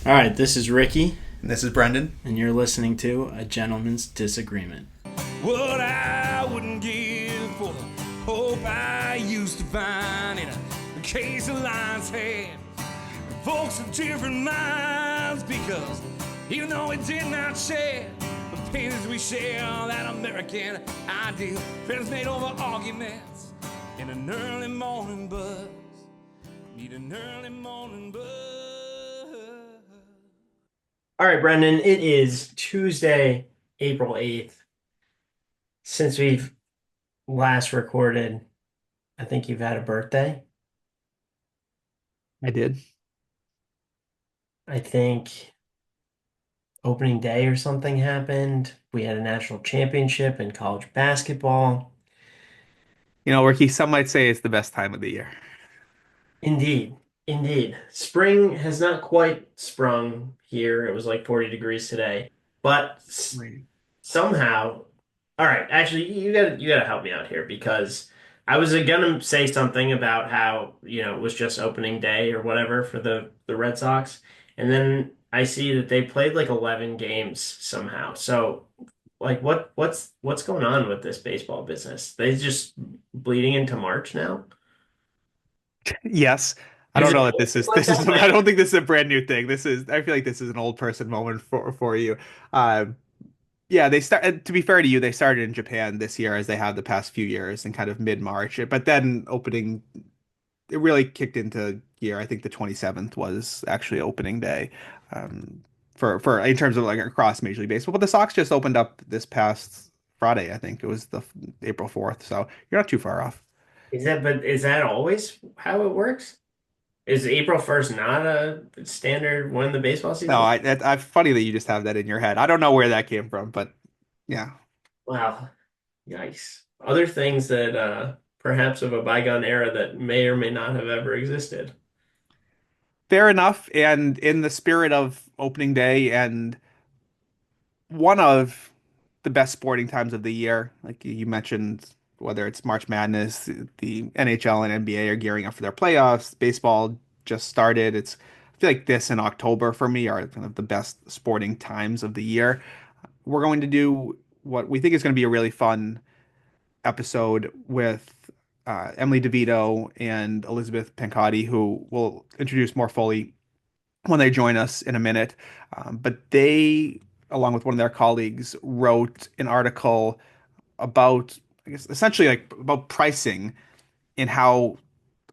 All right, this is Ricky, And this is Brendan. and you're listening to A Gentleman's Disagreement. What I wouldn't give for the hope I used to find in a case of lion's head. Folks of different minds, because even though we did not share the pains we share, that American ideal, friends made over arguments in an early morning buzz. Need an early morning buzz. All right, Brendan, it is Tuesday, April 8th. Since we've last recorded, I think you've had a birthday. I did. I think opening day or something happened. We had a national championship in college basketball. Ricky, some might say it's the best time of the year. Indeed, indeed. Spring has not quite sprung here. It was like 40 degrees today, but Right. somehow, all right, actually you gotta help me out here because I was gonna say something about how, it was just opening day or whatever for the Red Sox, and then I see that they played like 11 games somehow. So like what's going on with this baseball business? They just bleeding into March now? Yes. I Is don't it know that always this is like this is that? I don't think this is a brand new thing. I feel like this is an old person moment for you. Uh yeah, they start to be fair to you, they started in Japan this year as they have the past few years in kind of mid-March. But then opening it really kicked into gear. I think the 27th was actually opening day. Um for in terms of like across Major League Baseball. But the Sox just opened up this past Friday, I think. It was the April 4th. So you're not too far off. Is that always how it works? Is April 1st not a standard when the baseball No, season? I funny that you just have that in your head. I don't know where that came from, but yeah, Wow, yikes. Other things that perhaps of a bygone era that may or may not have ever existed. fair enough. And in the spirit of opening day and one of the best sporting times of the year, like you mentioned, whether it's March Madness, the NHL and NBA are gearing up for their playoffs. Baseball just started. I feel like this and October for me are kind of the best sporting times of the year. We're going to do what we think is going to be a really fun episode with Emily DeVito and Elizabeth Pancotti, who we'll introduce more fully when they join us in a minute. But they, along with one of their colleagues, wrote an article about, I guess, essentially like about pricing and how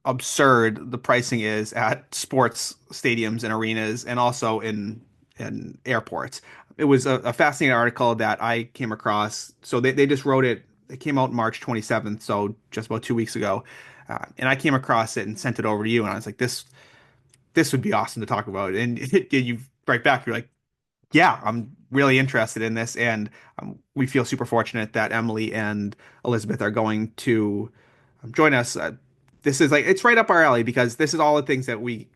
absurd the pricing is at sports stadiums and arenas and also in airports. It was a fascinating article that I came across. So they just wrote it. It came out March 27th, so just about 2 weeks ago. And I came across it and sent it over to you, and I was like, this would be awesome to talk about. And you write back, you're like, yeah, I'm really interested in this, and we feel super fortunate that Emily and Elizabeth are going to join us. This is like it's right up our alley because this is all the things that we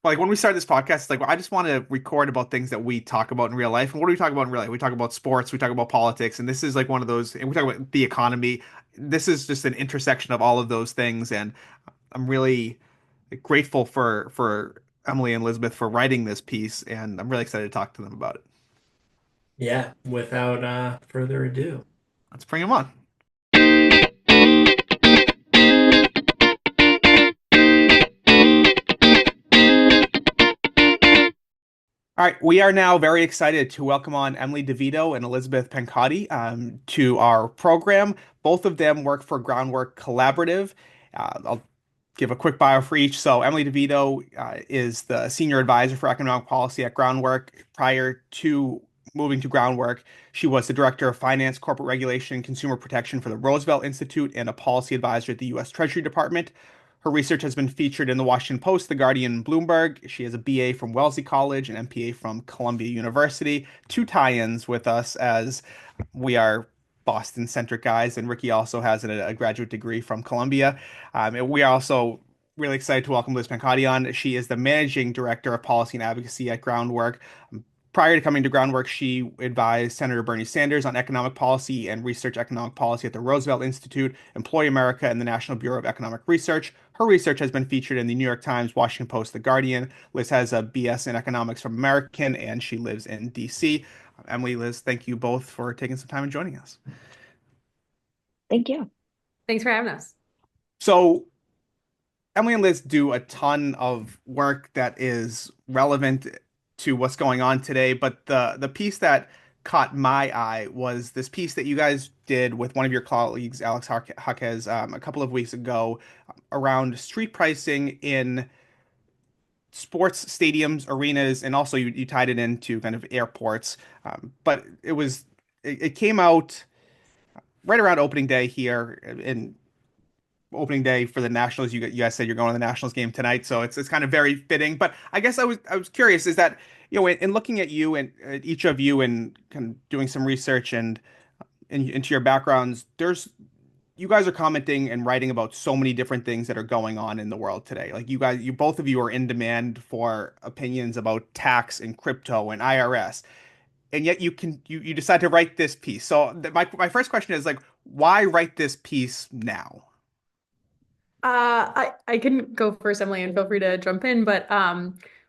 like when we started this podcast. It's like, well, I just want to record about things that we talk about in real life. And what do we talk about in real life? We talk about sports, we talk about politics, and this is like one of those. And we talk about the economy. This is just an intersection of all of those things, and I'm really grateful for Emily and Elizabeth for writing this piece, and I'm really excited to talk to them about it. Yeah, without further ado. Let's bring them on. All right, we are now very excited to welcome on Emily DeVito and Elizabeth Pancotti to our program. Both of them work for Groundwork Collaborative. I'll give a quick bio for each. So, Emily DeVito is the senior advisor for economic policy at Groundwork. Prior to moving to Groundwork, she was the director of finance, corporate regulation, and consumer protection for the Roosevelt Institute and a policy advisor at the U.S. Treasury Department. Her research has been featured in the Washington Post, The Guardian, and Bloomberg. She has a BA from Wellesley College, an MPA from Columbia University. Two tie-ins with us as we are Boston-centric guys, and Ricky also has a graduate degree from Columbia. And we are also really excited to welcome Liz Pancotti on. She is the managing director of policy and advocacy at Groundwork. Prior to coming to Groundwork, she advised Senator Bernie Sanders on economic policy and research economic policy at the Roosevelt Institute, Employ America, and the National Bureau of Economic Research. Her research has been featured in the New York Times, Washington Post, The Guardian. Liz has a BS in economics from American, and she lives in DC. Emily, Liz, thank you both for taking some time and joining us. Thank you. Thanks for having us. So, Emily and Liz do a ton of work that is relevant to what's going on today, but the piece that caught my eye was this piece that you guys did with one of your colleagues, Alex Jaquez, a couple of weeks ago around street pricing in sports stadiums, arenas, and also you tied it into kind of airports. But it came out right around opening day here in opening day for the Nationals. You guys said you're going to the Nationals game tonight, so it's kind of very fitting. But I guess I was curious, is that, in looking at you and each of you and kind of doing some research and into your backgrounds, you guys are commenting and writing about so many different things that are going on in the world today. Like both of you are in demand for opinions about tax and crypto and IRS, and yet you decide to write this piece. So my first question is, like, why write this piece now? I can go first, Emily, and feel free to jump in. But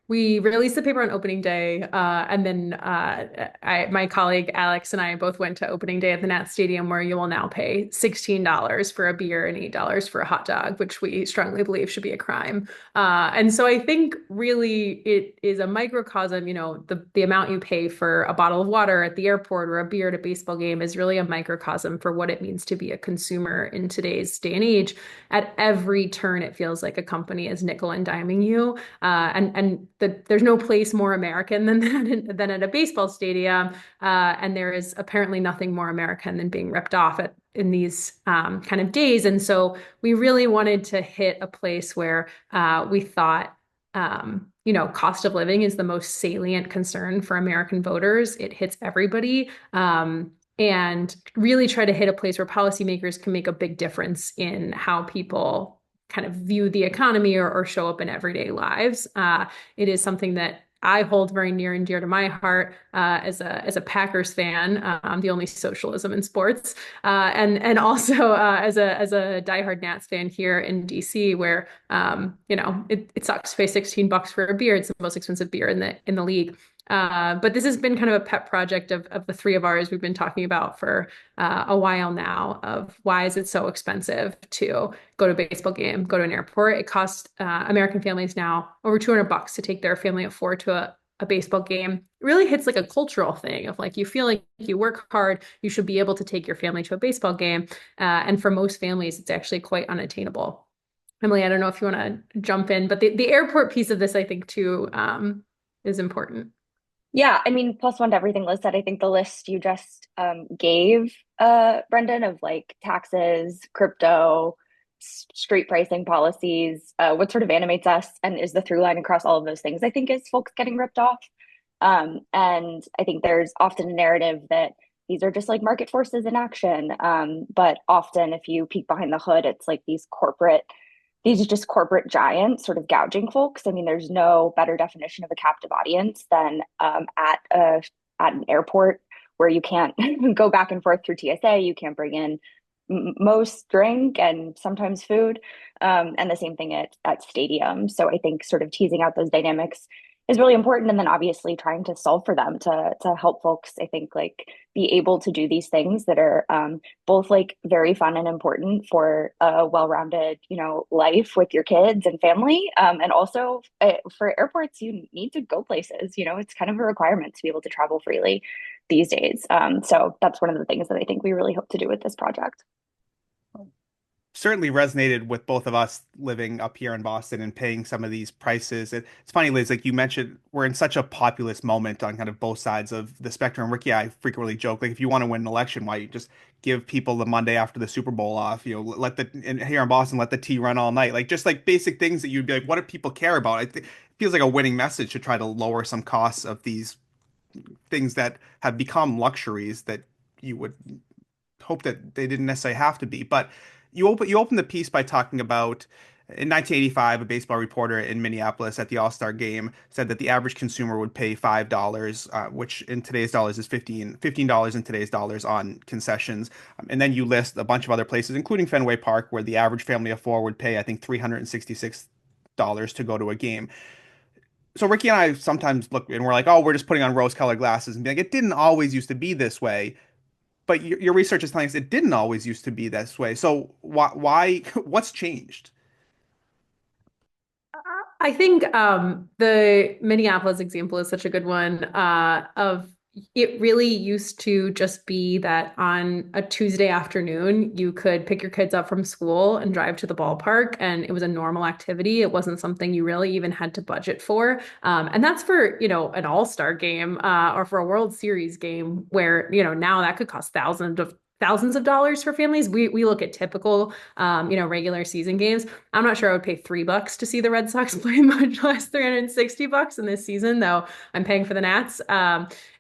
we released the paper on opening day, and then my colleague Alex and I both went to opening day at the Nat Stadium, where you will now pay $16 for a beer and $8 for a hot dog, which we strongly believe should be a crime. And so I think really it is a microcosm. The amount you pay for a bottle of water at the airport or a beer at a baseball game is really a microcosm for what it means to be a consumer in today's day and age. At every turn, it feels like a company is nickel and diming you, and there's no place more American than that, than at a baseball stadium. And there is apparently nothing more American than being ripped off in these kind of days. And so we really wanted to hit a place where we thought, cost of living is the most salient concern for American voters. It hits everybody. And really try to hit a place where policymakers can make a big difference in how people kind of view the economy or show up in everyday lives. It is something that I hold very near and dear to my heart as a Packers fan, the only socialism in sports, and also as a diehard Nats fan here in DC, where it sucks to pay $16 for a beer. It's the most expensive beer in the league. But this has been kind of a pet project of the three of ours we've been talking about for a while now, of why is it so expensive to go to a baseball game, go to an airport. It costs American families now over $200 to take their family of four to a baseball game. It really hits like a cultural thing of, like, you feel like you work hard, you should be able to take your family to a baseball game. And for most families, it's actually quite unattainable. Emily, I don't know if you want to jump in, but the airport piece of this, I think, too, is important. Yeah, I mean, plus one to everything Liz said. I think the list you just gave, Brendan, of like taxes, crypto, street pricing policies, what sort of animates us and is the through line across all of those things, I think, is folks getting ripped off. And I think there's often a narrative that these are just like market forces in action. But often, if you peek behind the hood, it's like these are just corporate giants sort of gouging folks. I mean, there's no better definition of a captive audience than at an airport, where you can't go back and forth through TSA. You can't bring in most drink and sometimes food, and the same thing at stadiums. So I think sort of teasing out those dynamics is really important, and then obviously trying to solve for them to help folks, I think, like, be able to do these things that are both like very fun and important for a well-rounded life with your kids and family, and also for airports, you need to go places. It's kind of a requirement to be able to travel freely these days. So that's one of the things that I think we really hope to do with this project. Certainly resonated with both of us living up here in Boston and paying some of these prices. It's funny, Liz, like you mentioned, we're in such a populist moment on kind of both sides of the spectrum. Ricky, I frequently joke, like, if you want to win an election, why you just give people the Monday after the Super Bowl off, and here in Boston, let the tea run all night. Like, just like basic things that you'd be like, what do people care about? It feels like a winning message to try to lower some costs of these things that have become luxuries that you would hope that they didn't necessarily have to be. But you open the piece by talking about In 1985, a baseball reporter in Minneapolis at the All-Star game said that the average consumer would pay $5, which in today's dollars is $15 in today's dollars on concessions. And then you list a bunch of other places, including Fenway Park, where the average family of four would pay, I think, $366 to go to a game. So Ricky and I sometimes look and we're like, oh, we're just putting on rose-colored glasses and be like, it didn't always used to be this way. But your research is telling us it didn't always used to be this way. So why what's changed? I think the Minneapolis example is such a good one of it really used to just be that on a Tuesday afternoon, you could pick your kids up from school and drive to the ballpark, and it was a normal activity. It wasn't something you really even had to budget for. And that's for, an all-star game or for a World Series game where, now that could cost thousands of dollars for families. We look at typical, regular season games. I'm not sure I would pay $3 to see the Red Sox play, much less $360 in this season, though I'm paying for the Nats.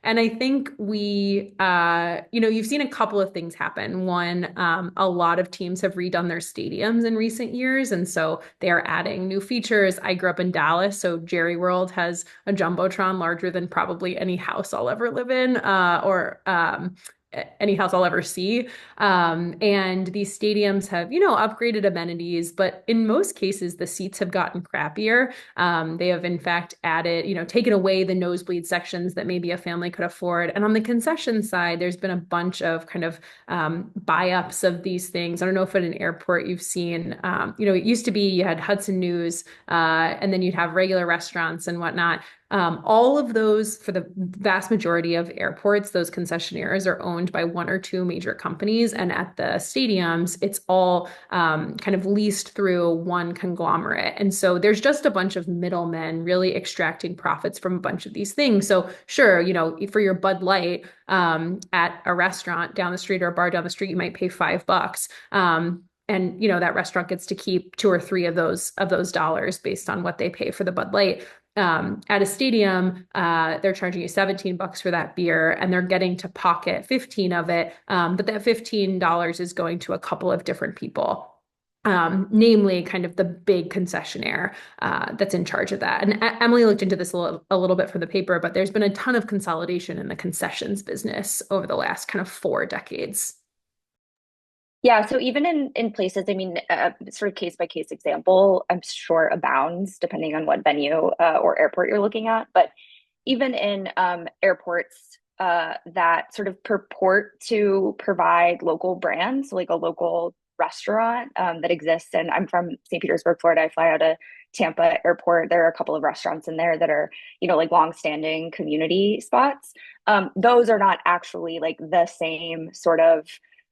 And I think you've seen a couple of things happen. One, a lot of teams have redone their stadiums in recent years, and so they are adding new features. I grew up in Dallas, so Jerry World has a jumbotron larger than probably any house I'll ever live in, or any house I'll ever see. And these stadiums have, upgraded amenities, but in most cases, the seats have gotten crappier. They have, in fact, added, taken away the nosebleed sections that maybe a family could afford. And on the concession side, there's been a bunch of kind of buy-ups of these things. I don't know if at an airport you've seen, it used to be you had Hudson News, and then you'd have regular restaurants and whatnot. All of those, for the vast majority of airports, those concessionaires are owned by one or two major companies. And at the stadiums, it's all kind of leased through one conglomerate. And so there's just a bunch of middlemen really extracting profits from a bunch of these things. So sure, for your Bud Light at a restaurant down the street or a bar down the street, you might pay $5. And that restaurant gets to keep two or three of those dollars based on what they pay for the Bud Light. At a stadium, they're charging you $17 for that beer, and they're getting to pocket 15 of it. But that $15 is going to a couple of different people. Namely kind of the big concessionaire that's in charge of that. And Emily looked into this a little bit for the paper, but there's been a ton of consolidation in the concessions business over the last kind of 4 decades. Yeah, so even in places, I mean, sort of case by case example, I'm sure abounds depending on what venue or airport you're looking at. But even in airports that sort of purport to provide local brands, like a local restaurant that exists. And I'm from St. Petersburg, Florida. I fly out of Tampa Airport. There are a couple of restaurants in there that are, like longstanding community spots. Those are not actually like the same sort of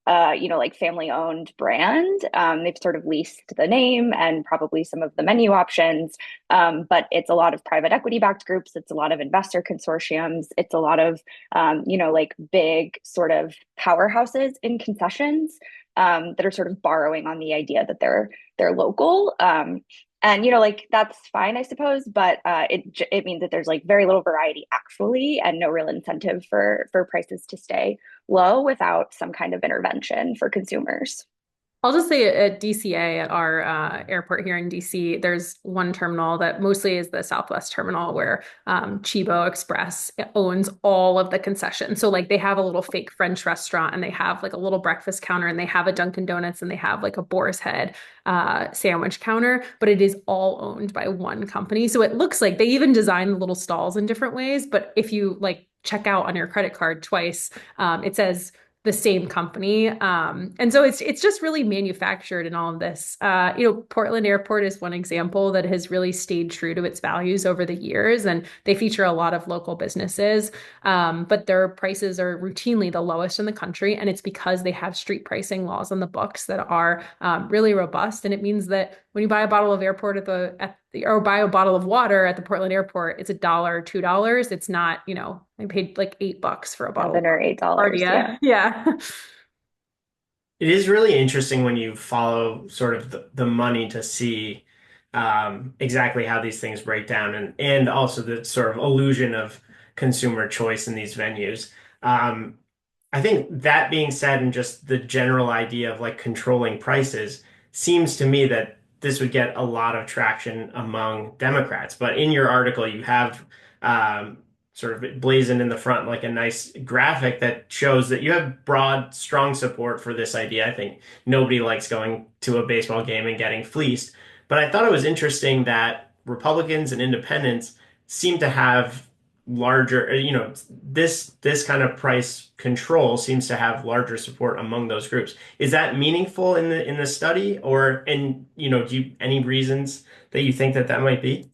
like family owned brand. They've sort of leased the name and probably some of the menu options. But it's a lot of private equity backed groups. It's a lot of investor consortiums. It's a lot of, like big sort of powerhouses in concessions that are sort of borrowing on the idea that they're local. And like that's fine, I suppose, but it means that there's like very little variety actually, and no real incentive for prices to stay low without some kind of intervention for consumers. I'll just say at DCA, at our airport here in DC, there's one terminal that mostly is the Southwest terminal where Chibo Express owns all of the concessions. So like they have a little fake French restaurant, and they have like a little breakfast counter, and they have a Dunkin' Donuts, and they have like a Boar's Head sandwich counter, but it is all owned by one company. So it looks like they even design the little stalls in different ways. But if you like check out on your credit card twice, it says the same company. And so it's just really manufactured in all of this. Portland Airport is one example that has really stayed true to its values over the years, and they feature a lot of local businesses, but their prices are routinely the lowest in the country, and it's because they have street pricing laws on the books that are really robust. And it means that when you buy a bottle of or buy a bottle of water at the Portland Airport, it's $1, $2. It's not, I paid like $8 for a bottle. $7 or $8. Yeah. It is really interesting when you follow sort of the money to see exactly how these things break down, and also the sort of illusion of consumer choice in these venues. I think that being said, and just the general idea of like controlling prices, seems to me that this would get a lot of traction among Democrats. But in your article, you have sort of blazoned in the front like a nice graphic that shows that you have broad, strong support for this idea. I think nobody likes going to a baseball game and getting fleeced. But I thought it was interesting that Republicans and independents seem to have larger, this kind of price control seems to have larger support among those groups. Is that meaningful in the study, or do you any reasons that you think that that might be?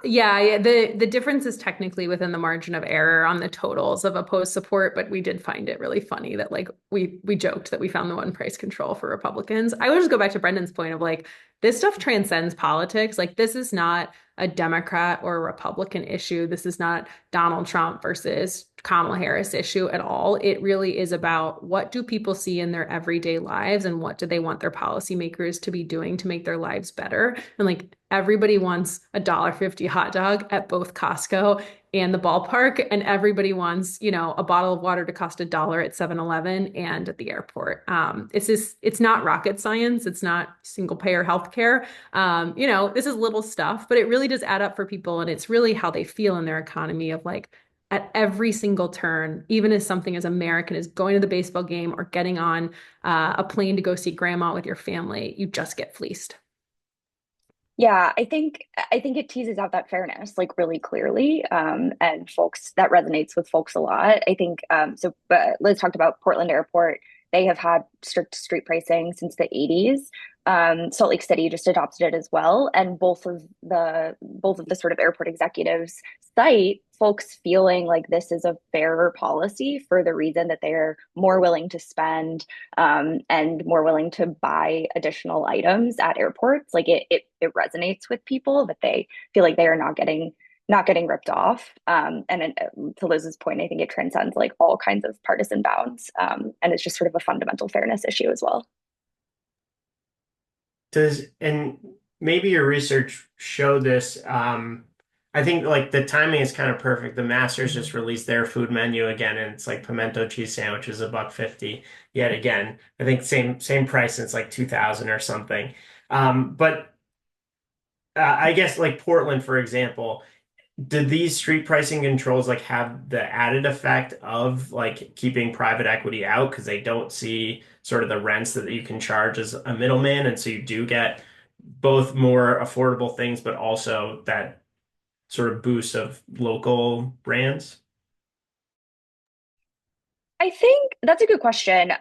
Yeah, the difference is technically within the margin of error on the totals of opposed support, but we did find it really funny that like we joked that we found the one price control for Republicans. I would just go back to Brendan's point of like this stuff transcends politics. Like this is not a Democrat or a Republican issue. This is not Donald Trump versus Kamala Harris issue at all. It really is about what do people see in their everyday lives and what do they want their policymakers to be doing to make their lives better. And like everybody wants a $1.50 hot dog at both Costco and the ballpark, and everybody wants, a bottle of water to cost $1 at 7-Eleven and at the airport. It's not rocket science. It's not single payer healthcare. This is little stuff, but it really does add up for people. And it's really how they feel in their economy of like, at every single turn, even as something as American as going to the baseball game or getting on a plane to go see grandma with your family, you just get fleeced. Yeah, I think it teases out that fairness like really clearly, and folks that resonates with folks a lot. I think so. But Liz talked about Portland Airport. They have had strict street pricing since the 80s. Salt Lake City just adopted it as well, and both of the sort of airport executives cite folks feeling like this is a fairer policy for the reason that they're more willing to spend and more willing to buy additional items at airports. Like it resonates with people that they feel like they are not getting ripped off. To Liz's point, I think it transcends like all kinds of partisan bounds, and it's just sort of a fundamental fairness issue as well. And maybe your research showed this. I think like the timing is kind of perfect. The Masters just released their food menu again, and it's like pimento cheese sandwiches $1.50 yet again. I think same price since like 2000 or something. But I guess like Portland, for example, did these street pricing controls like have the added effect of like keeping private equity out because they don't see sort of the rents that you can charge as a middleman, and so you do get both more affordable things, but also that sort of boost of local brands? I think that's a good question.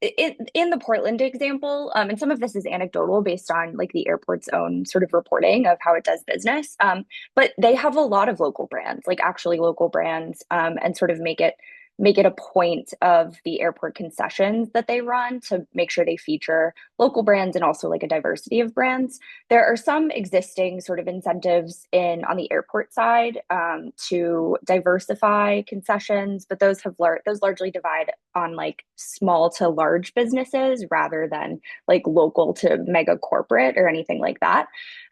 In the Portland example, and some of this is anecdotal based on like the airport's own sort of reporting of how it does business. But they have a lot of local brands, like actually local brands, and sort of make it a point of the airport concessions that they run to make sure they feature local brands and also like a diversity of brands. There are some existing sort of incentives on the airport side to diversify concessions, but those largely divide on like small to large businesses rather than like local to mega corporate or anything like that.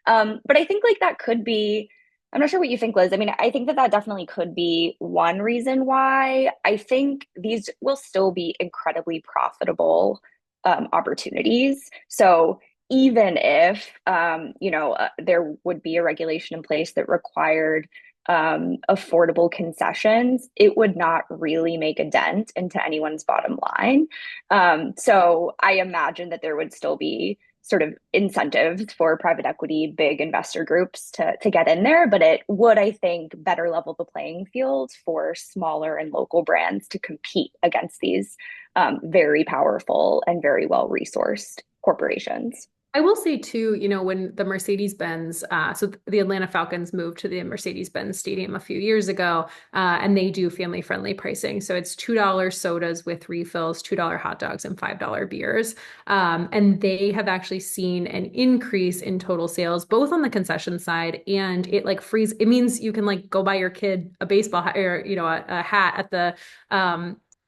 But I think like that could be. I'm not sure what you think, Liz. I mean, I think that definitely could be one reason why. I think these will still be incredibly profitable opportunities. So even if, there would be a regulation in place that required affordable concessions, it would not really make a dent into anyone's bottom line. So I imagine that there would still be sort of incentives for private equity, big investor groups to get in there, but it would, I think, better level the playing field for smaller and local brands to compete against these very powerful and very well-resourced corporations. I will say too, when the Mercedes-Benz, so the Atlanta Falcons moved to the Mercedes-Benz Stadium a few years ago, and they do family-friendly pricing. So it's $2 sodas with refills, $2 hot dogs, and $5 beers. And they have actually seen an increase in total sales, both on the concession side, and it like frees. It means you can like go buy your kid a baseball hat or a hat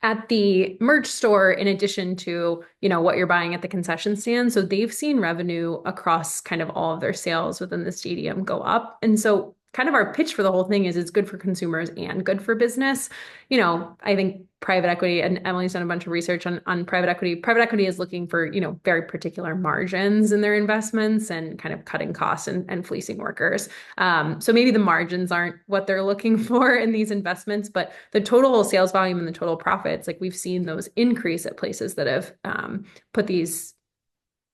at the merch store in addition to, what you're buying at the concession stand. So they've seen revenue across kind of all of their sales within the stadium go up. And so kind of our pitch for the whole thing is it's good for consumers and good for business. I think private equity, and Emily's done a bunch of research on private equity. Private equity is looking for, very particular margins in their investments and kind of cutting costs and fleecing workers. So maybe the margins aren't what they're looking for in these investments, but the total sales volume and the total profits, like we've seen those increase at places that have put these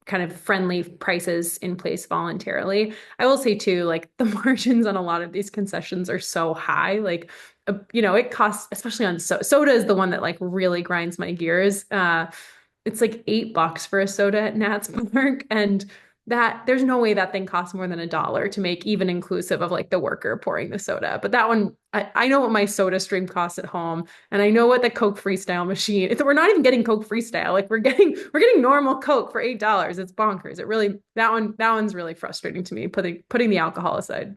kind of friendly prices in place voluntarily. I will say too, like the margins on a lot of these concessions are so high. Like, it costs, especially on soda is the one that like really grinds my gears. It's like $8 for a soda at Nat's Park, and that there's no way that thing costs more than $1 to make, even inclusive of like the worker pouring the soda. But that one, I know what my soda stream costs at home, and I know what the Coke Freestyle machine. We're not even getting Coke Freestyle. Like we're getting normal Coke for $8. It's bonkers. It really that one's really frustrating to me. Putting the alcohol aside.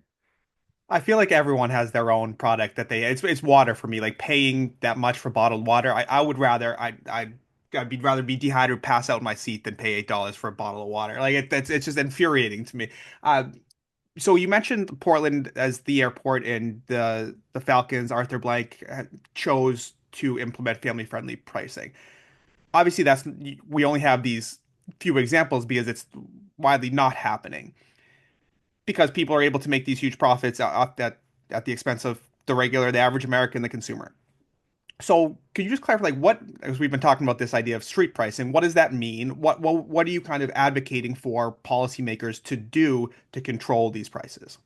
I feel like everyone has their own product that it's water for me. Like paying that much for bottled water, I would rather I'd rather be dehydrated, pass out in my seat than pay $8 for a bottle of water. Like it's just infuriating to me. So you mentioned Portland as the airport, and the Falcons, Arthur Blank chose to implement family friendly pricing. Obviously, we only have these few examples because it's widely not happening, because people are able to make these huge profits at the expense of the average American, the consumer. So could you just clarify, like, as we've been talking about this idea of street pricing, what does that mean? What are you kind of advocating for policymakers to do to control these prices?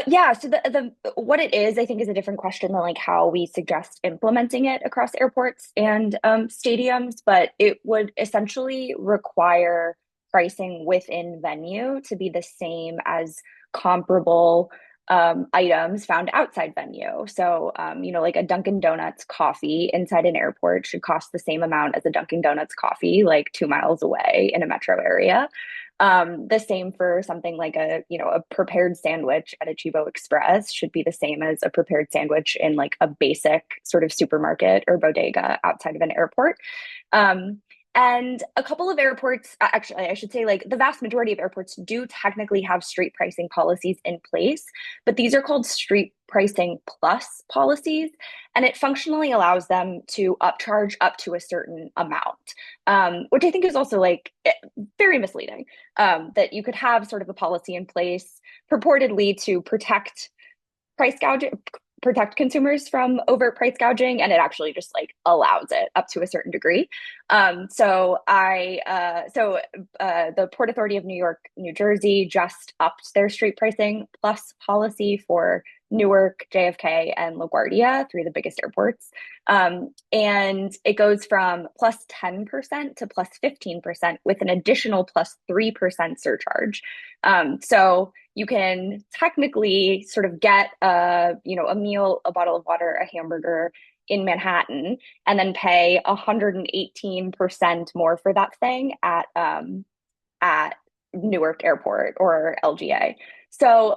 Yeah, so the what it is, I think, is a different question than like how we suggest implementing it across airports and stadiums, but it would essentially require pricing within venue to be the same as comparable items found outside venue. So, like a Dunkin' Donuts coffee inside an airport should cost the same amount as a Dunkin' Donuts coffee like 2 miles away in a metro area. The same for something like a prepared sandwich at a Chivo Express should be the same as a prepared sandwich in like a basic sort of supermarket or bodega outside of an airport. And a couple of airports, actually, I should say, like the vast majority of airports do technically have street pricing policies in place, but these are called street pricing plus policies, and it functionally allows them to upcharge up to a certain amount, which I think is also like very misleading. That you could have sort of a policy in place purportedly to protect consumers from overt price gouging, and it actually just like allows it up to a certain degree. So the Port Authority of New York, New Jersey just upped their street pricing plus policy for Newark, JFK, and LaGuardia, three of the biggest airports. And it goes from plus 10% to plus 15% with an additional plus 3% surcharge. So you can technically sort of get a meal, a bottle of water, a hamburger in Manhattan, and then pay 118% more for that thing at Newark Airport or LGA. So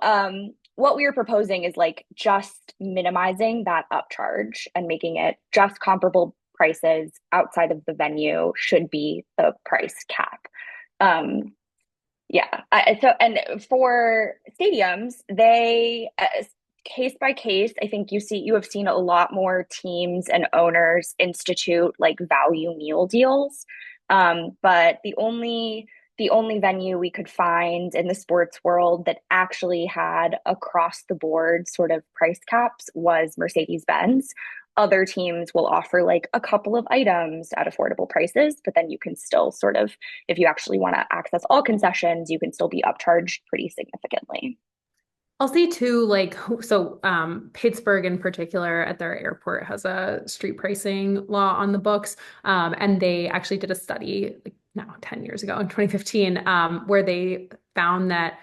what we are proposing is like just minimizing that upcharge and making it just comparable prices outside of the venue should be the price cap. And for stadiums, they case by case, I think you have seen a lot more teams and owners institute like value meal deals. But the only venue we could find in the sports world that actually had across the board sort of price caps was Mercedes-Benz. Other teams will offer like a couple of items at affordable prices, but then you can still sort of, if you actually want to access all concessions, you can still be upcharged pretty significantly. I'll say too, like, so Pittsburgh in particular at their airport has a street pricing law on the books. And they actually did a study like now 10 years ago in 2015, where they found that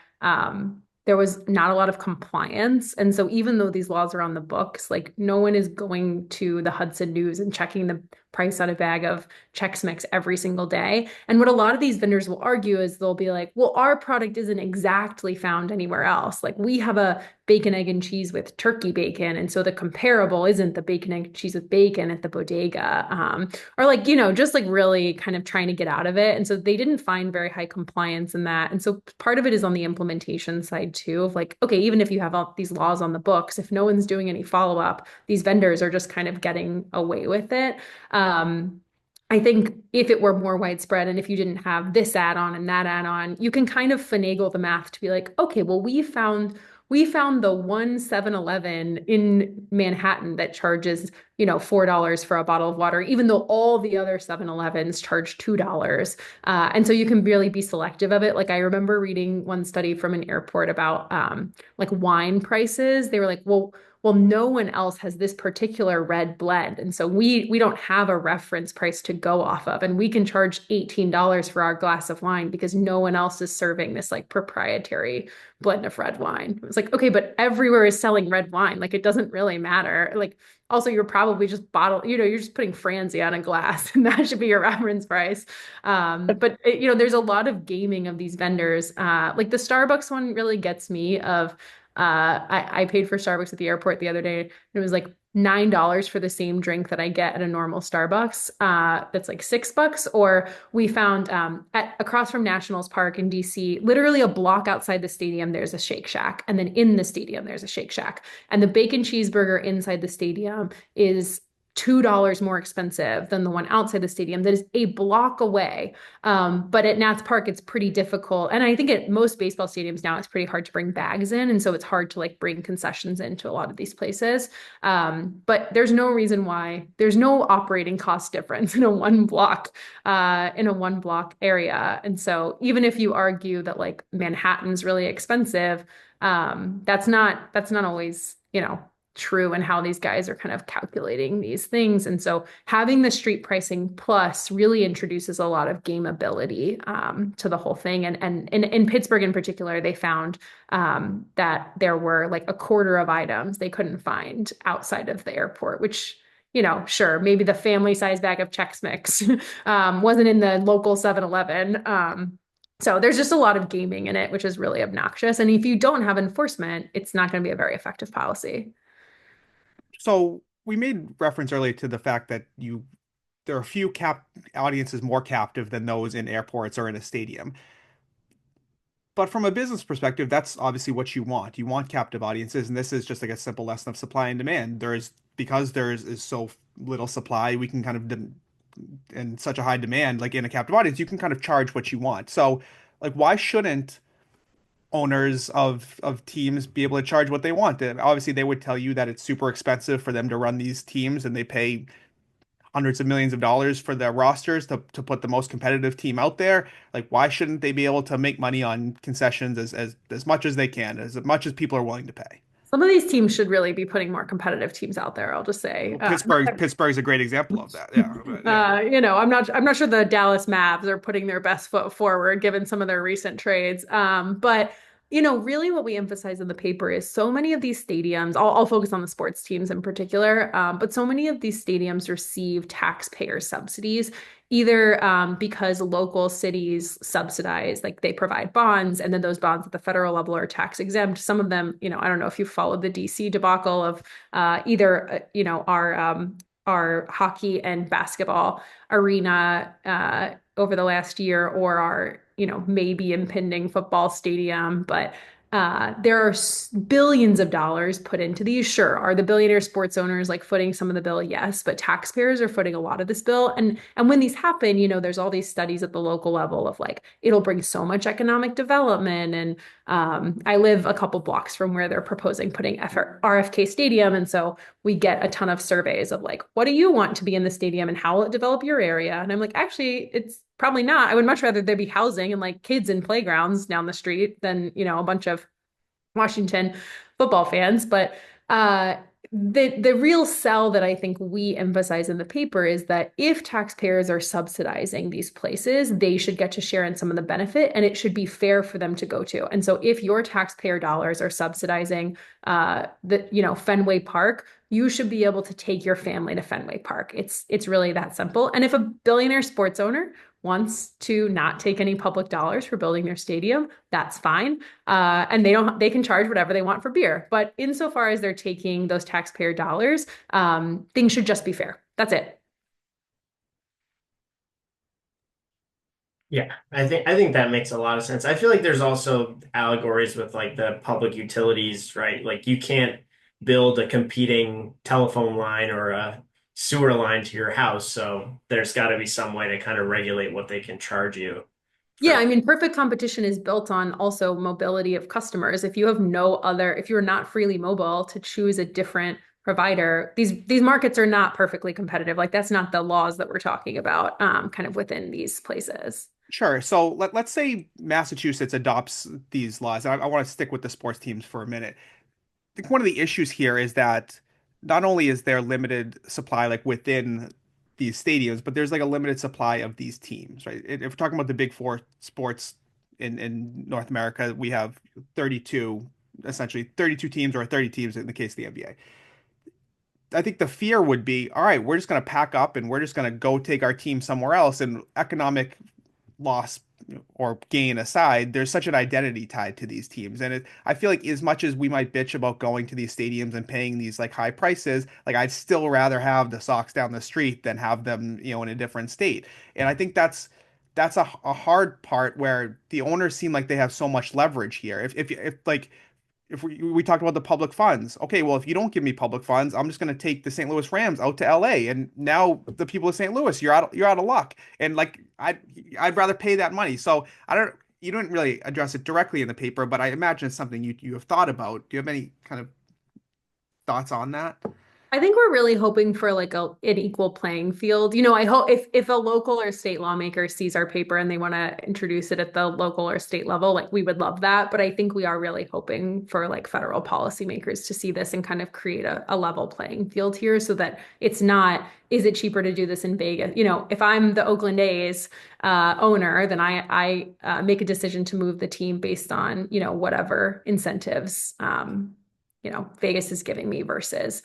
there was not a lot of compliance. And so even though these laws are on the books, like no one is going to the Hudson News and checking the price on a bag of Chex Mix every single day. And what a lot of these vendors will argue is they'll be like, well, our product isn't exactly found anywhere else. Like we have a bacon, egg, and cheese with turkey bacon. And so the comparable isn't the bacon, egg, and cheese with bacon at the bodega. Or like, just like really kind of trying to get out of it. And so they didn't find very high compliance in that. And so part of it is on the implementation side too, of like, okay, even if you have all these laws on the books, if no one's doing any follow-up, these vendors are just kind of getting away with it. I think if it were more widespread and if you didn't have this add-on and that add-on, you can kind of finagle the math to be like, okay, well, we found the one 7-Eleven in Manhattan that charges, $4 for a bottle of water, even though all the other 7-Elevens charge $2. And so you can really be selective of it. Like I remember reading one study from an airport about like wine prices. They were like, well, no one else has this particular red blend. And so we don't have a reference price to go off of. And we can charge $18 for our glass of wine because no one else is serving this like proprietary blend of red wine. It was like, okay, but everywhere is selling red wine. Like it doesn't really matter. Like also you're probably just you're just putting Franzi on a glass and that should be your reference price. But there's a lot of gaming of these vendors. Like the Starbucks one really gets me of, I paid for Starbucks at the airport the other day. And it was like $9 for the same drink that I get at a normal Starbucks. That's like $6. Or we found across from Nationals Park in DC, literally a block outside the stadium, there's a Shake Shack. And then in the stadium, there's a Shake Shack. And the bacon cheeseburger inside the stadium is $2 more expensive than the one outside the stadium that is a block away. But at Nats Park, it's pretty difficult. And I think at most baseball stadiums now, it's pretty hard to bring bags in. And so it's hard to like bring concessions into a lot of these places. But there's no reason why there's no operating cost difference in a one block area. And so even if you argue that like Manhattan's really expensive, that's not always, true and how these guys are kind of calculating these things. And so having the street pricing plus really introduces a lot of gameability to the whole thing. And in Pittsburgh in particular, they found that there were like a quarter of items they couldn't find outside of the airport, which sure, maybe the family size bag of Chex Mix wasn't in the local 7-Eleven. So there's just a lot of gaming in it, which is really obnoxious. And if you don't have enforcement, it's not going to be a very effective policy. So we made reference earlier to the fact that there are a few audiences more captive than those in airports or in a stadium. But from a business perspective, that's obviously what you want. You want captive audiences, and this is just like a simple lesson of supply and demand. Because there is so little supply, we can kind of and such a high demand, like in a captive audience, you can kind of charge what you want. So, like, why shouldn't owners of teams be able to charge what they want? And obviously, they would tell you that it's super expensive for them to run these teams, and they pay hundreds of millions of dollars for their rosters to put the most competitive team out there. Like, why shouldn't they be able to make money on concessions as much as they can, as much as people are willing to pay? Some of these teams should really be putting more competitive teams out there, I'll just say. Pittsburgh's a great example of that. Yeah. I'm not sure the Dallas Mavs are putting their best foot forward given some of their recent trades. But really what we emphasize in the paper is so many of these stadiums, I'll focus on the sports teams in particular, but so many of these stadiums receive taxpayer subsidies, either because local cities subsidize, like they provide bonds, and then those bonds at the federal level are tax exempt. Some of them, I don't know if you followed the DC debacle of either, our hockey and basketball arena over the last year, or our maybe impending football stadium. But there are billions of dollars put into these. Sure, are the billionaire sports owners like footing some of the bill? Yes, but taxpayers are footing a lot of this bill. And when these happen, there's all these studies at the local level of like, it'll bring so much economic development. And I live a couple blocks from where they're proposing putting RFK Stadium. And so we get a ton of surveys of like, what do you want to be in the stadium and how will it develop your area? And I'm like, actually, it's probably not. I would much rather there be housing and like kids in playgrounds down the street than, a bunch of Washington football fans. But the real sell that I think we emphasize in the paper is that if taxpayers are subsidizing these places, they should get to share in some of the benefit, and it should be fair for them to go to. And so if your taxpayer dollars are subsidizing Fenway Park, you should be able to take your family to Fenway Park. It's really that simple. And if a billionaire sports owner wants to not take any public dollars for building their stadium, that's fine. And they can charge whatever they want for beer. But insofar as they're taking those taxpayer dollars, things should just be fair. That's it. Yeah, I think that makes a lot of sense. I feel like there's also allegories with like the public utilities, right? Like you can't build a competing telephone line or a sewer line to your house, so there's got to be some way to kind of regulate what they can charge you Yeah, for. I mean, perfect competition is built on also mobility of customers. If you have no other, if you're not freely mobile to choose a different provider, these markets are not perfectly competitive. Like that's not the laws that we're talking about, kind of within these places. Sure. So let's say Massachusetts adopts these laws. I want to stick with the sports teams for a minute. I think one of the issues here is that not only is there limited supply like within these stadiums, but there's like a limited supply of these teams, right? If we're talking about the big four sports in North America, we have 32, essentially 32 teams or 30 teams in the case of the NBA. I think the fear would be, all right, we're just going to pack up and we're just going to go take our team somewhere else. And economic loss or gain aside, there's such an identity tied to these teams. And I feel like as much as we might bitch about going to these stadiums and paying these like high prices, like I'd still rather have the Sox down the street than have them, in a different state. And I think that's a hard part where the owners seem like they have so much leverage here. If like if we talked about the public funds. Okay, well, if you don't give me public funds, I'm just going to take the St. Louis Rams out to LA, and now the people of St. Louis, you're out of luck. And like I'd rather pay that money. So I don't. You didn't really address it directly in the paper, but I imagine it's something you have thought about. Do you have any kind of thoughts on that? I think we're really hoping for like an equal playing field. I hope if a local or state lawmaker sees our paper and they want to introduce it at the local or state level, like we would love that. But I think we are really hoping for like federal policymakers to see this and kind of create a level playing field here so that it's not, is it cheaper to do this in Vegas? If I'm the Oakland A's owner, then I make a decision to move the team based on, whatever incentives Vegas is giving me versus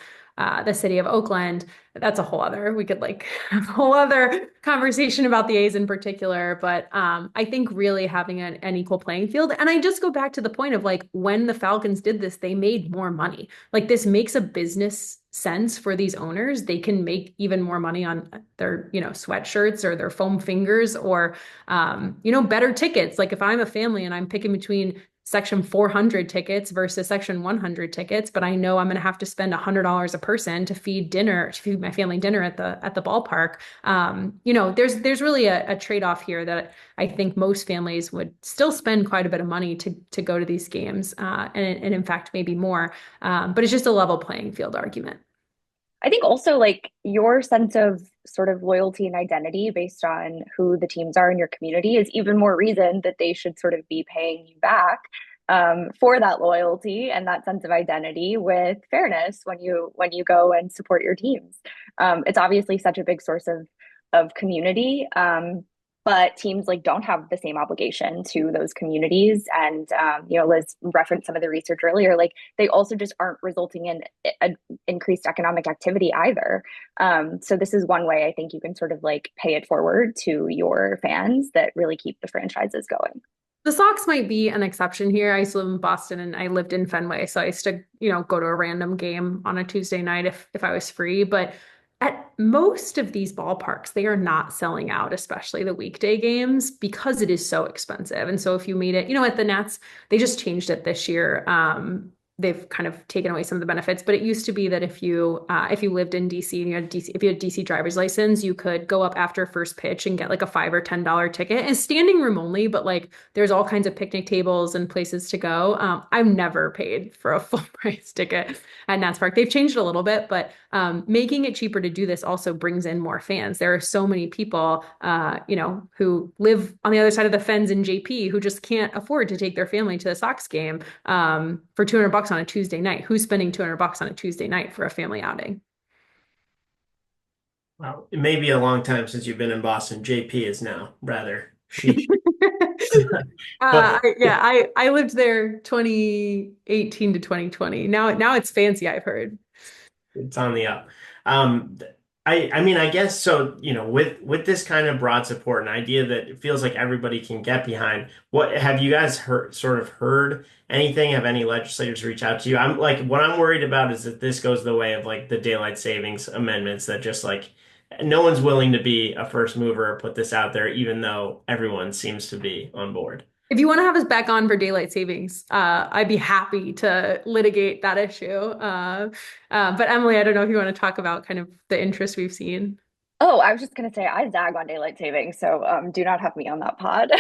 the city of Oakland. That's a whole other, we could like have a whole other conversation about the A's in particular. But I think really having an equal playing field. And I just go back to the point of like when the Falcons did this, they made more money. Like this makes a business sense for these owners. They can make even more money on their, sweatshirts or their foam fingers or, better tickets. Like if I'm a family and I'm picking between Section 400 tickets versus Section 100 tickets, but I know I'm going to have to spend $100 a person to feed my family dinner at the ballpark. There's really a trade-off here that I think most families would still spend quite a bit of money to go to these games, and in fact maybe more. But it's just a level playing field argument. I think also like your sense of sort of loyalty and identity based on who the teams are in your community is even more reason that they should sort of be paying you back for that loyalty and that sense of identity with fairness when you go and support your teams. It's obviously such a big source of community. But teams like don't have the same obligation to those communities. And Liz referenced some of the research earlier. Like they also just aren't resulting in increased economic activity either. So this is one way I think you can sort of like pay it forward to your fans that really keep the franchises going. The Sox might be an exception here. I used to live in Boston and I lived in Fenway. So I used to, go to a random game on a Tuesday night if I was free. But at most of these ballparks, they are not selling out, especially the weekday games, because it is so expensive. And so if you made it, at the Nats, they just changed it this year. They've kind of taken away some of the benefits, but it used to be that if you lived in DC and you had if you had DC driver's license, you could go up after first pitch and get like a $5 or $10 ticket and standing room only, but like there's all kinds of picnic tables and places to go. I've never paid for a full price ticket at Nats Park. They've changed it a little bit, but making it cheaper to do this also brings in more fans. There are so many people, who live on the other side of the fence in JP who just can't afford to take their family to the Sox game for $200 on a Tuesday night. Who's spending $200 on a Tuesday night for a family outing? Well, it may be a long time since you've been in Boston. JP is now rather chic. But I lived there 2018 to 2020. Now it's fancy, I've heard. it's on the up. Um, I mean, I guess so, with this kind of broad support, an idea that it feels like everybody can get behind. What have you guys heard anything? Have any legislators reach out to you? I'm like, what I'm worried about is that this goes the way of like the daylight savings amendments that just like no one's willing to be a first mover or put this out there, even though everyone seems to be on board. If you want to have us back on for daylight savings, I'd be happy to litigate that issue. But Emily, I don't know if you want to talk about kind of the interest we've seen. Oh, I was just gonna say I zag on daylight savings, so do not have me on that pod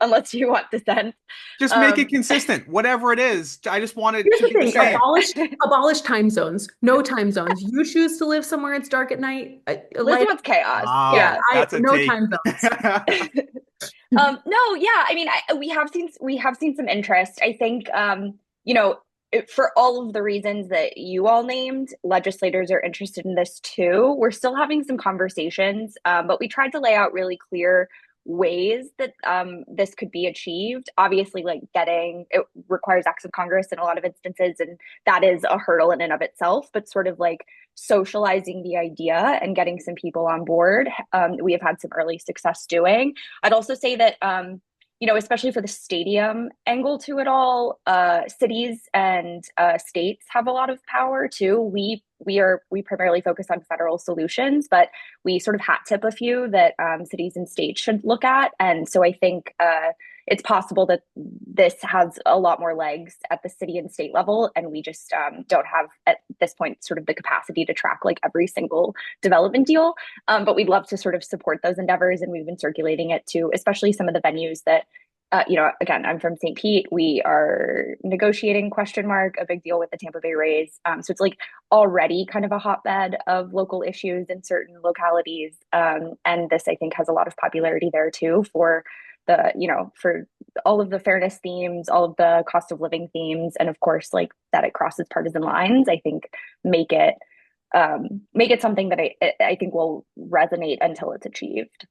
unless you want dissent. Just make it Um, consistent, whatever it is. I just want it Here's to the be the thing, same. abolish time zones. No time zones. You choose to live somewhere it's dark at night. Liz Life, wants chaos. Ah, yeah, Yeah. that's a no take. time zones. No, yeah. I mean, we have seen some interest. I think you know, for all of the reasons that you all named, legislators are interested in this too. We're still having some conversations, but we tried to lay out really clear ways that this could be achieved. Obviously, like getting it requires acts of Congress in a lot of instances, and that is a hurdle in and of itself. But sort of like socializing the idea and getting some people on board, we have had some early success doing. I'd also say that especially for the stadium angle to it all, cities and states have a lot of power too. We primarily focus on federal solutions, but we sort of hat tip a few that cities and states should look at. And so I think it's possible that this has a lot more legs at the city and state level, and we just don't have at this point sort of the capacity to track like every single development deal. But we'd love to sort of support those endeavors, and we've been circulating it to especially some of the venues that again, I'm from St. Pete. We are negotiating a big deal with the Tampa Bay Rays. So it's like already kind of a hotbed of local issues in certain localities. And this, I think, has a lot of popularity there too for for all of the fairness themes, all of the cost of living themes, and of course, like that it crosses partisan lines. I think make it something that I think will resonate until it's achieved.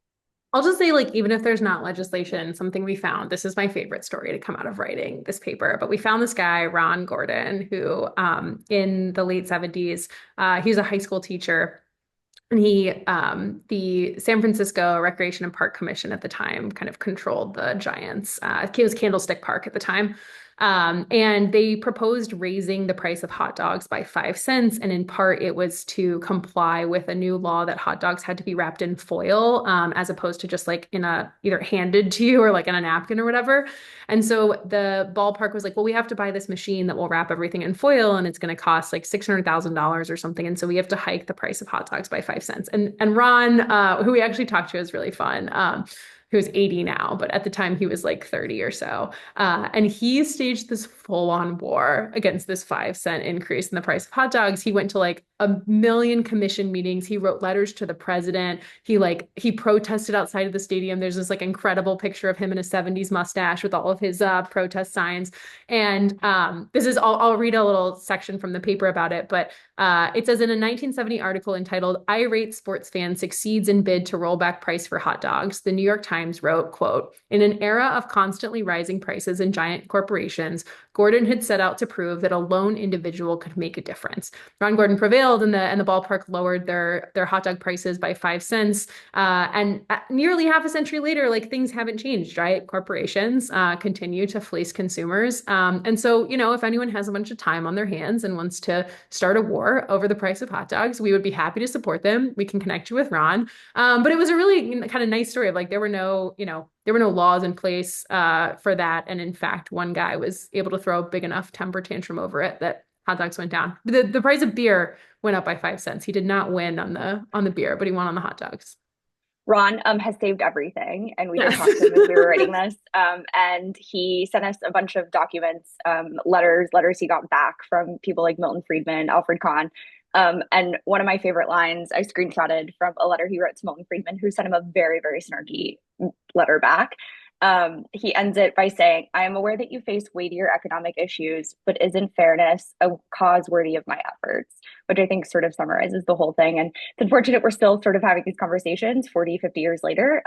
I'll just say, like, even if there's not legislation, something we found, this is my favorite story to come out of writing this paper, but we found this guy, Ron Gordon, who in the late 70s, he was a high school teacher. And the San Francisco Recreation and Park Commission at the time kind of controlled the Giants. It was Candlestick Park at the time. And they proposed raising the price of hot dogs by 5 cents. And in part, it was to comply with a new law that hot dogs had to be wrapped in foil, as opposed to just like either handed to you or like in a napkin or whatever. And so the ballpark was like, well, we have to buy this machine that will wrap everything in foil, and it's going to cost like $600,000 or something. And so we have to hike the price of hot dogs by 5 cents. And Ron, who we actually talked to, is really fun. Who's 80 now, but at the time he was like 30 or so. And he staged this full-on war against this 5 cent increase in the price of hot dogs. He went to like a million commission meetings. He wrote letters to the president. He protested outside of the stadium. There's this like incredible picture of him in a 70s mustache with all of his protest signs. And this is I'll read a little section from the paper about it, but it says in a 1970 article entitled "Irate Sports Fan Succeeds in Bid to Roll Back Price for Hot Dogs," the New York Times wrote, quote, "In an era of constantly rising prices and giant corporations, Gordon had set out to prove that a lone individual could make a difference. Ron Gordon prevailed, and the ballpark lowered their hot dog prices by 5 cents. And nearly half a century later, like things haven't changed, right? Corporations continue to fleece consumers. And so, if anyone has a bunch of time on their hands and wants to start a war over the price of hot dogs, we would be happy to support them. We can connect you with Ron. But it was a really kind of nice story of like there were no laws in place for that. And in fact, one guy was able to throw a big enough temper tantrum over it that hot dogs went down. The price of beer went up by 5 cents. He did not win on the beer, but he won on the hot dogs. Ron has saved everything, and we did talk to him as we were writing this. And he sent us a bunch of documents, letters he got back from people like Milton Friedman, Alfred Kahn. And one of my favorite lines I screenshotted from a letter he wrote to Milton Friedman, who sent him a very, very snarky letter back. He ends it by saying, "I am aware that you face weightier economic issues, but isn't fairness a cause worthy of my efforts?" Which I think sort of summarizes the whole thing. And it's unfortunate we're still sort of having these conversations 40, 50 years later.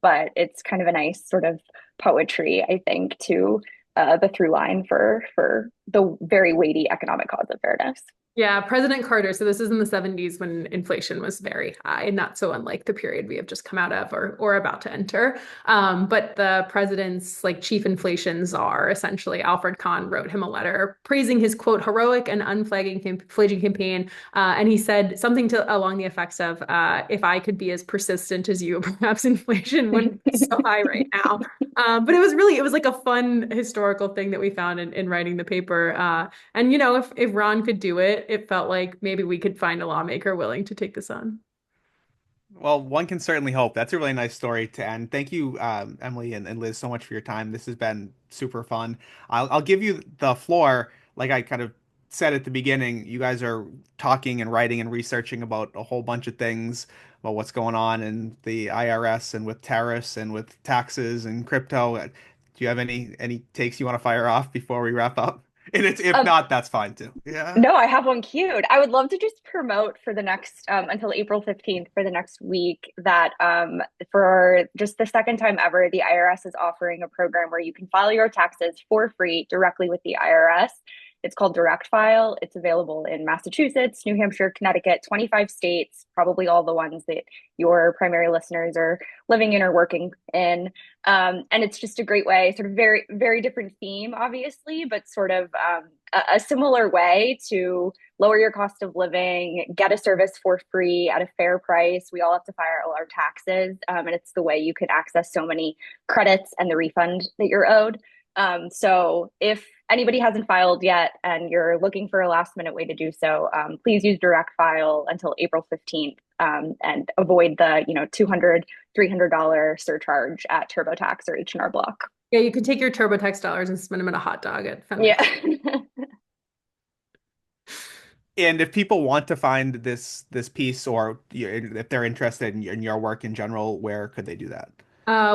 But it's kind of a nice sort of poetry, I think, to the through line for the very weighty economic cause of fairness. Yeah, President Carter. So this is in the 70s when inflation was very high, not so unlike the period we have just come out of or about to enter. But the president's like chief inflation czar, essentially, Alfred Kahn, wrote him a letter praising his quote heroic and unflagging inflation campaign. And he said something to along the effects of, "If I could be as persistent as you, perhaps inflation wouldn't be so high right now." But it was like a fun historical thing that we found in writing the paper. And if Ron could do it, it felt like maybe we could find a lawmaker willing to take this on. Well, one can certainly hope. That's a really nice story to end. Thank you, Emily and Liz, so much for your time. This has been super fun. I'll give you the floor. Like I kind of said at the beginning, you guys are talking and writing and researching about a whole bunch of things about what's going on in the IRS and with tariffs and with taxes and crypto. Do you have any takes you want to fire off before we wrap up? And it's if Um, not, that's fine too. Yeah. No, I have one queued. I would love to just promote for the next until April 15th for the next week that for just the second time ever, the IRS is offering a program where you can file your taxes for free directly with the IRS. It's called Direct File. It's available in Massachusetts, New Hampshire, Connecticut, 25 states, probably all the ones that your primary listeners are living in or working in. And it's just a great way, sort of very, very different theme, obviously, but sort of a similar way to lower your cost of living, get a service for free at a fair price. We all have to file our taxes, and it's the way you can access so many credits and the refund that you're owed. So if anybody hasn't filed yet and you're looking for a last minute way to do so, please use Direct File until April 15th and avoid the $200, $300 surcharge at TurboTax or H&R Block. Yeah, you could take your TurboTax dollars and spend them at a hot dog at Fenway. Yeah. And if people want to find this piece, or if they're interested in your work in general, where could they do that?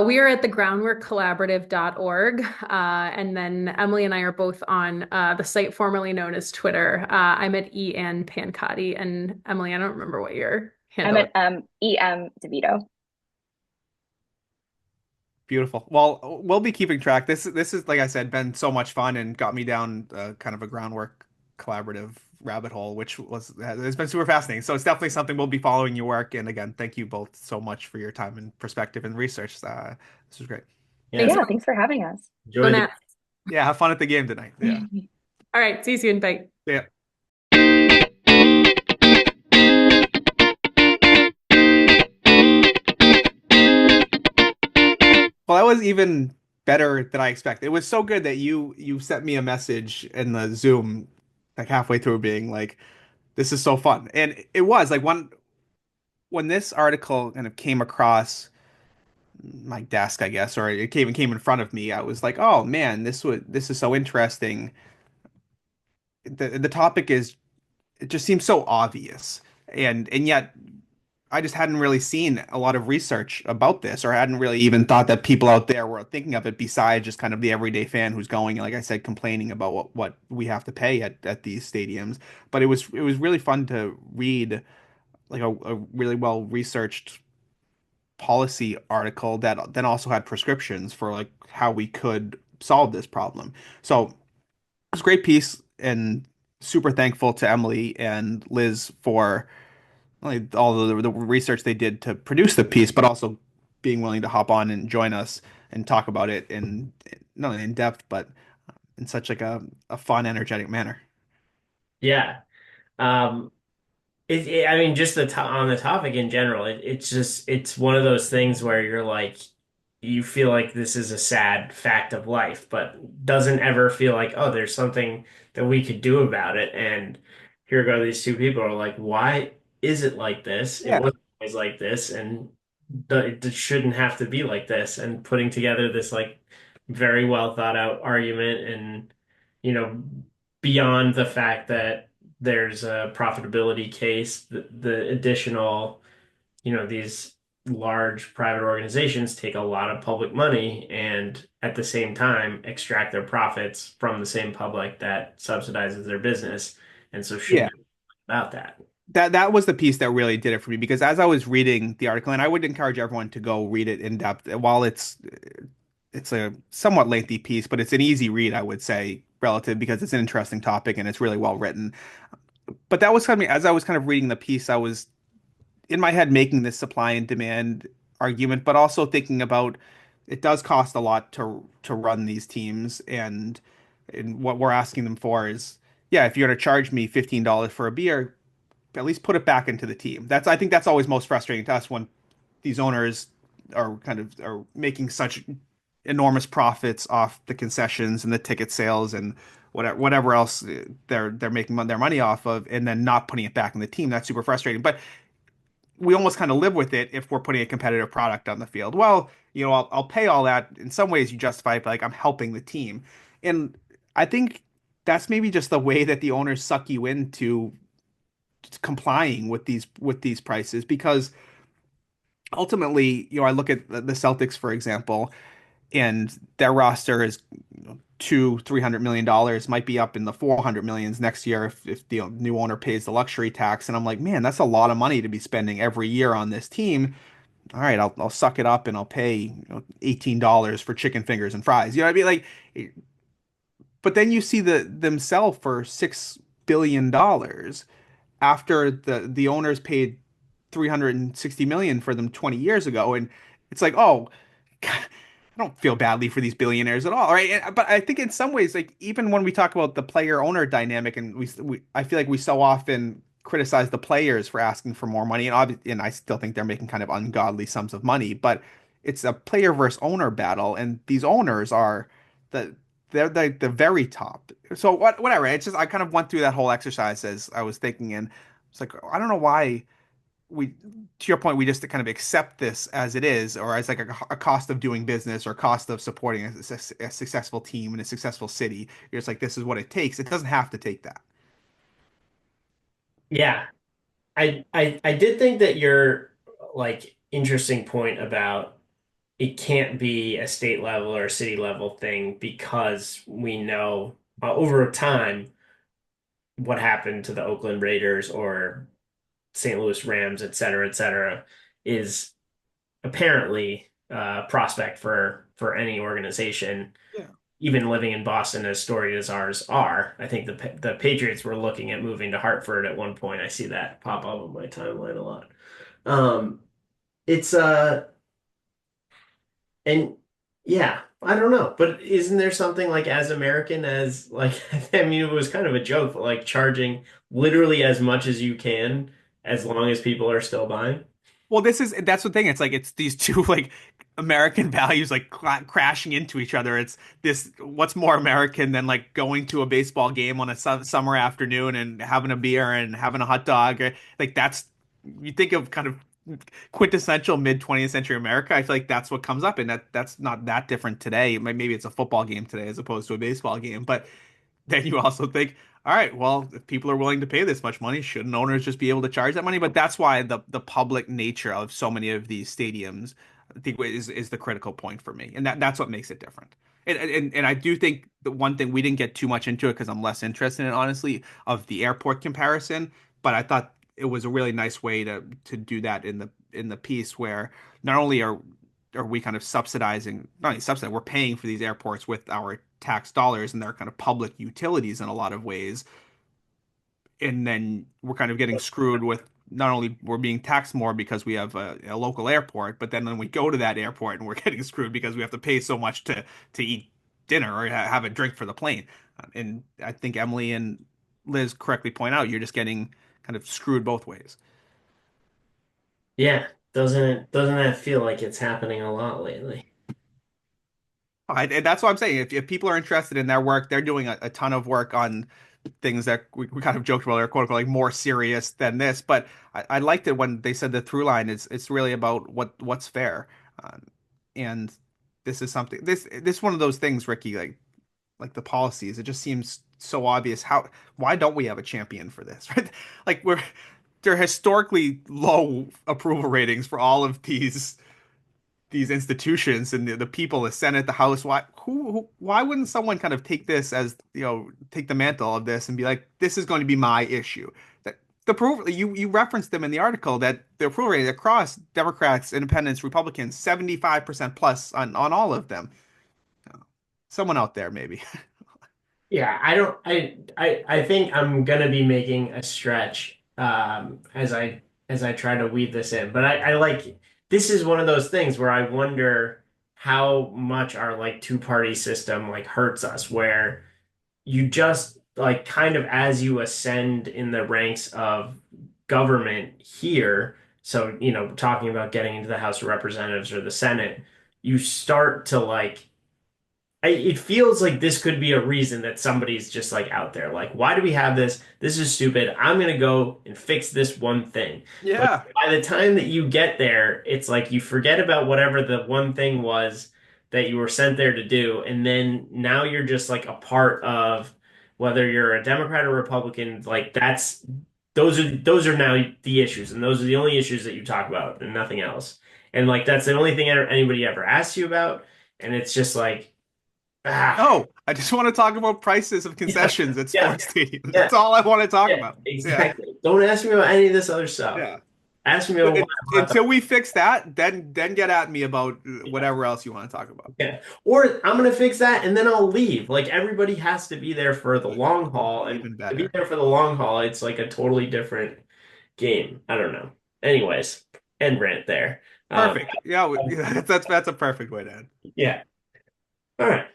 We are at the groundworkcollaborative.org. And then Emily and I are both on the site formerly known as Twitter. I'm at EN Pancotti. And Emily, I don't remember what your I'm handle is. at EM DeVito. Beautiful. Well, we'll be keeping track. This is like I said, been so much fun and got me down kind of a groundwork collaborative rabbit hole, which it's been super fascinating. So it's definitely something we'll be following your work. And again, thank you both so much for your time and perspective and research. This was great. Yeah, Yeah, thanks for having us. Go enjoy the Nats. Yeah, have fun at the game tonight. Yeah. All right, see you soon. Bye. Yeah. Well, that was even better than I expected. It was so good that you sent me a message in the Zoom like halfway through being like, this is so fun. And it was like when this article kind of came across my desk, I guess, or it came in front of me, I was like, oh man, this is so interesting. The topic is it just seems so obvious. And yet I just hadn't really seen a lot of research about this, or hadn't really even thought that people out there were thinking of it besides just kind of the everyday fan who's going, like I said, complaining about what we have to pay at these stadiums. But it was really fun to read like a really well researched policy article that then also had prescriptions for like how we could solve this problem. So it was a great piece and super thankful to Emily and Liz for like all the research they did to produce the piece, but also being willing to hop on and join us and talk about it in not only in depth, but in such like a fun, energetic manner. yeah. Um, I mean, just on the topic in general, it's just it's one of those things where you're like, you feel like this is a sad fact of life, but doesn't ever feel like, oh, there's something that we could do about it. And here go these two people are like, why is it like this? It Yeah. wasn't always like this, and it shouldn't have to be like this. And putting together this like very well thought out argument, and you know, beyond the fact that there's a profitability case, the additional, these large private organizations take a lot of public money and at the same time extract their profits from the same public that subsidizes their business. And so should Yeah. be about that. That was the piece that really did it for me because as I was reading the article, and I would encourage everyone to go read it in depth, while it's a somewhat lengthy piece, but it's an easy read, I would say, relative because it's an interesting topic and it's really well written. But that was kind of as I was kind of reading the piece, I was in my head making this supply and demand argument, but also thinking about it does cost a lot to run these teams, and what we're asking them for is, yeah, if you're going to charge me $15 for a beer, at least put it back into the team. That's I think that's always most frustrating to us when these owners are making such enormous profits off the concessions and the ticket sales and whatever else they're making their money off of, and then not putting it back in the team. That's super frustrating. But we almost kind of live with it if we're putting a competitive product on the field. Well, I'll pay all that. In some ways, you justify it, but like I'm helping the team, and I think that's maybe just the way that the owners suck you into complying with these prices because ultimately, I look at the Celtics, for example, and their roster is $300 million, might be up in the 400 millions next year if the new owner pays the luxury tax. And I'm like, man, that's a lot of money to be spending every year on this team. All right, I'll suck it up and I'll pay $18 for chicken fingers and fries. You know what I mean? Like, but then you see them sell for $6 billion after the owners paid 360 million for them 20 years ago, and it's like, oh, God, I don't feel badly for these billionaires at all, right? But I think in some ways, like even when we talk about the player owner dynamic, and I feel like we so often criticize the players for asking for more money, and I still think they're making kind of ungodly sums of money, but it's a player versus owner battle, and these owners are the they're the very top. So whatever. It's just I kind of went through that whole exercise as I was thinking, and it's like I don't know why we, to your point, we just kind of accept this as it is, or as like a cost of doing business or cost of supporting a successful team in a successful city. You're just like, this is what it takes. It doesn't have to take that. Yeah, I did think that your like interesting point about it can't be a state level or a city level thing because we know over time what happened to the Oakland Raiders or St. Louis Rams, et cetera, is apparently a prospect for any organization, Yeah. even living in Boston as storied as ours are. I think the Patriots were looking at moving to Hartford at one point. I see that pop up on my timeline a lot. Um, it's and yeah, I don't know, but isn't there something like as American as like I mean it was kind of a joke, but like charging literally as much as you can as long as people are still buying? Well, that's the thing. It's like it's these two like American values like crashing into each other. It's this what's more American than like going to a baseball game on a summer afternoon and having a beer and having a hot dog. Like that's you think of kind of quintessential mid 20th century America. I feel like that's what comes up, and that's not that different today. Maybe it's a football game today as opposed to a baseball game, but then you also think, all right, well, if people are willing to pay this much money, shouldn't owners just be able to charge that money? But that's why the public nature of so many of these stadiums, I think, is the critical point for me, and that's what makes it different. And I do think the one thing we didn't get too much into it because I'm less interested in it, honestly, of the airport comparison. But I thought it was a really nice way to do that in the piece where not only are we kind of subsidizing, not only subsidizing, we're paying for these airports with our tax dollars and they're kind of public utilities in a lot of ways. And then we're kind of getting screwed with not only we're being taxed more because we have a local airport, but then when we go to that airport and we're getting screwed because we have to pay so much to eat dinner or have a drink for the plane. And I think Emily and Liz correctly point out you're just getting kind of screwed both ways. Yeah, doesn't that feel like it's happening a lot lately? And that's what I'm saying. If people are interested in their work, they're doing a ton of work on things that we kind of joked about, or quote unquote, like more serious than this. But I liked it when they said the through line is it's really about what's fair. Um, and this is something this one of those things, Ricky, like the policies. It just seems so obvious. Why don't we have a champion for this, right? Like they're historically low approval ratings for all of these institutions and the people, the Senate, the House. Why wouldn't someone kind of take this as, take the mantle of this and be like, this is going to be my issue? That the approval, you referenced them in the article that the approval rating across Democrats, Independents, Republicans, 75% plus on all of them. Someone out there, maybe. Yeah, I don't. I think I'm gonna be making a stretch as I try to weave this in. But I like this is one of those things where I wonder how much our like two-party system like hurts us, where you just like kind of as you ascend in the ranks of government here. So, talking about getting into the House of Representatives or the Senate, you start to like it feels like this could be a reason that somebody's just like out there. Like, why do we have this? This is stupid. I'm gonna go and fix this one thing. But Yeah. by the time that you get there, it's like you forget about whatever the one thing was that you were sent there to do, and then now you're just like a part of whether you're a Democrat or Republican, like those are now the issues, and those are the only issues that you talk about and nothing else. And like that's the only thing anybody ever asks you about, and it's just like. Ah, No, I just want to talk about prices of yeah, concessions at yeah, sports stadiums. yeah, That's all I want to talk yeah, about. exactly. Don't ask me about any of this other stuff. Yeah. Ask me about Until we fix that, then get at me about whatever else you want to talk about. yeah. Or I'm gonna fix that and then I'll leave. Like everybody has to be there for the long haul, and Even to be better. there for the long haul, it's like a totally different game. I don't know. Anyways, end rant there. Perfect. Yeah, that's a perfect way to end. Yeah. All right.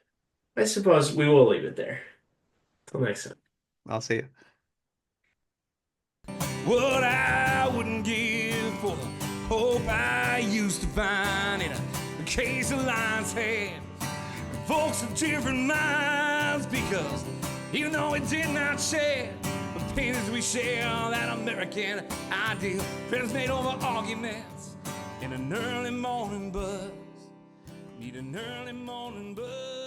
I suppose we will leave it there. Till next time. I'll see you. What I wouldn't give for the hope I used to find in a case of lion's head. Folks of different minds, because even though we did not share the pains we share, that American ideal, friends made over arguments in an early morning buzz. Need an early morning buzz.